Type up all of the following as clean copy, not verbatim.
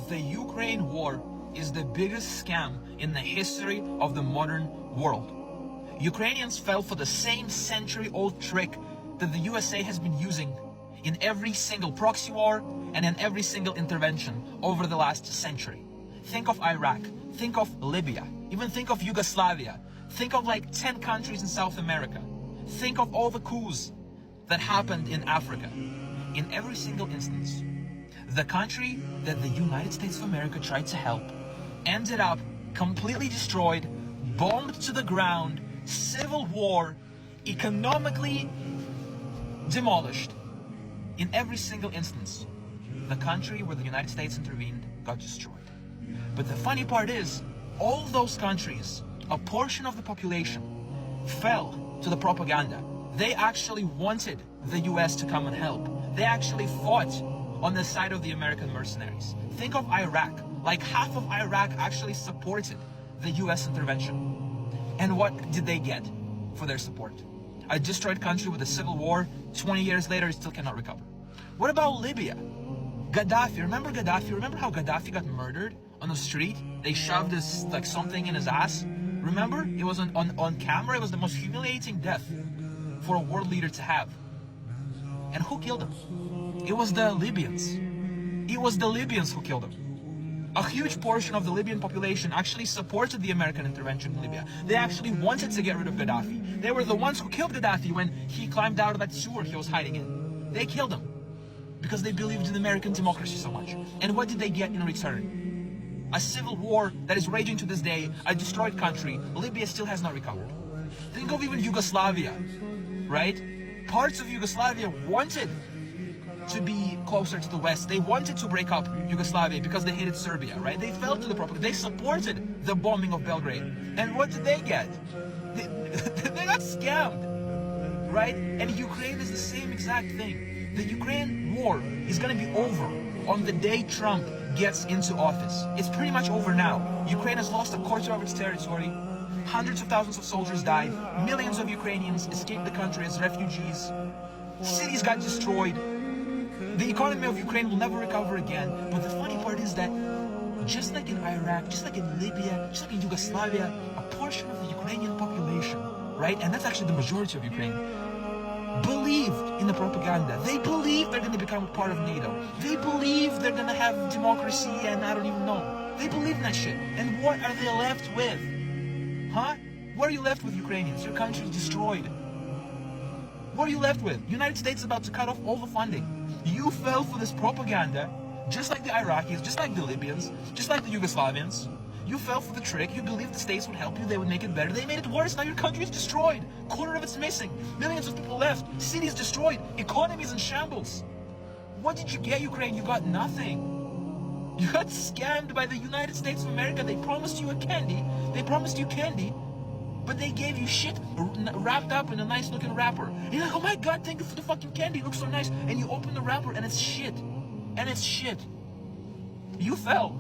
The Ukraine war is the biggest scam in the history of the modern world. Ukrainians fell for the same century-old trick that the USA has been using in every single proxy war and in every single intervention over the last century. Think of Iraq, think of Libya, even think of Yugoslavia, think of like 10 countries in South America. Think of all the coups that happened in Africa. In every single instance, the country that the United States of America tried to help ended up completely destroyed, bombed to the ground, civil war, economically demolished. In every single instance, the country where the United States intervened got destroyed. But the funny part is, all those countries, a portion of the population, fell to the propaganda. They actually wanted the US to come and help. They actually fought on the side of the American mercenaries. Think of Iraq. Like half of Iraq actually supported the US intervention. And what did they get for their support? A destroyed country with a civil war, 20 years later, it still cannot recover. What about Libya? Gaddafi, remember Gaddafi? Remember how Gaddafi got murdered on the street? They shoved this, like something in his ass. Remember? It was on camera. It was the most humiliating death for a world leader to have. And who killed him? It was the Libyans. It was the Libyans who killed him. A huge portion of the Libyan population actually supported the American intervention in Libya. They actually wanted to get rid of Gaddafi. They were the ones who killed Gaddafi when he climbed out of that sewer he was hiding in. They killed him because they believed in American democracy so much. And what did they get in return? A civil war that is raging to this day, a destroyed country. Libya still has not recovered. Think of even Yugoslavia, right? Parts of Yugoslavia wanted to be closer to the West. They wanted to break up Yugoslavia because they hated Serbia, right? They fell to the propaganda. They supported the bombing of Belgrade. And what did they get? They got scammed, right? And Ukraine is the same exact thing. The Ukraine war is going to be over on the day Trump gets into office. It's pretty much over now. Ukraine has lost a quarter of its territory. Hundreds of thousands of soldiers died. Millions of Ukrainians escaped the country as refugees. Cities got destroyed. The economy of Ukraine will never recover again. But the funny part is that just like in Iraq, just like in Libya, just like in Yugoslavia, a portion of the Ukrainian population, right? And that's actually the majority of Ukraine, believed in the propaganda. They believe they're going to become a part of NATO. They believe they're going to have democracy and I don't even know. They believe in that shit. And what are they left with? Huh? What are you left with, Ukrainians? Your country is destroyed. What are you left with? United States is about to cut off all the funding. You fell for this propaganda, just like the Iraqis, just like the Libyans, just like the Yugoslavians. You fell for the trick. You believed the states would help you. They would make it better. They made it worse. Now your country is destroyed. Quarter of it's missing. Millions of people left. Cities destroyed. Economies in shambles. What did you get, Ukraine? You got nothing. You got scammed by the United States of America. They promised you a candy. They promised you candy. But they gave you shit wrapped up in a nice looking wrapper. And you're like, oh my God, thank you for the fucking candy. It looks so nice. And you open the wrapper and it's shit. And it's shit. You fell.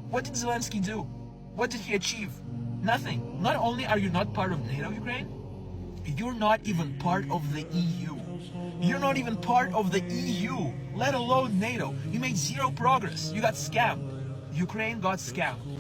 What did Zelensky do? What did he achieve? Nothing. Not only are you not part of NATO, Ukraine, you're not even part of the EU. You're not even part of the EU, let alone NATO. You made zero progress. You got scammed. Ukraine got scammed.